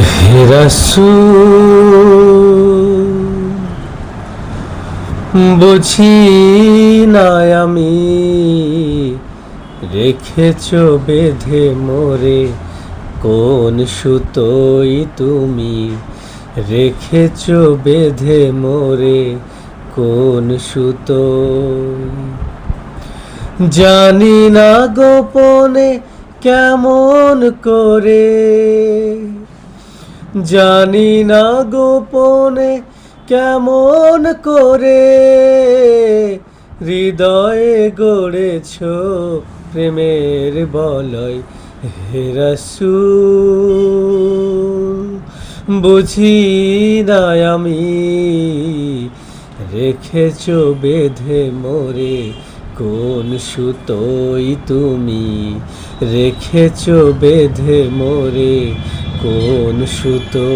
হে রাসূল, বুঝি না আমি রেখেছ বেঁধে মোরে কোন সুতোই তুমি রেখেছ বেঁধে মোরে কোন সুতোই জানি না গোপনে কেমন করে, জানি না গোপনে কেমন করে হৃদয়ে গড়েছ প্রেমের বলয়। হে রাসূল, বুঝি না আমি রেখেছ বেঁধে মোরে কোন সুতোই তুমি রেখেছ বেঁধে মোরে কোন সুতো।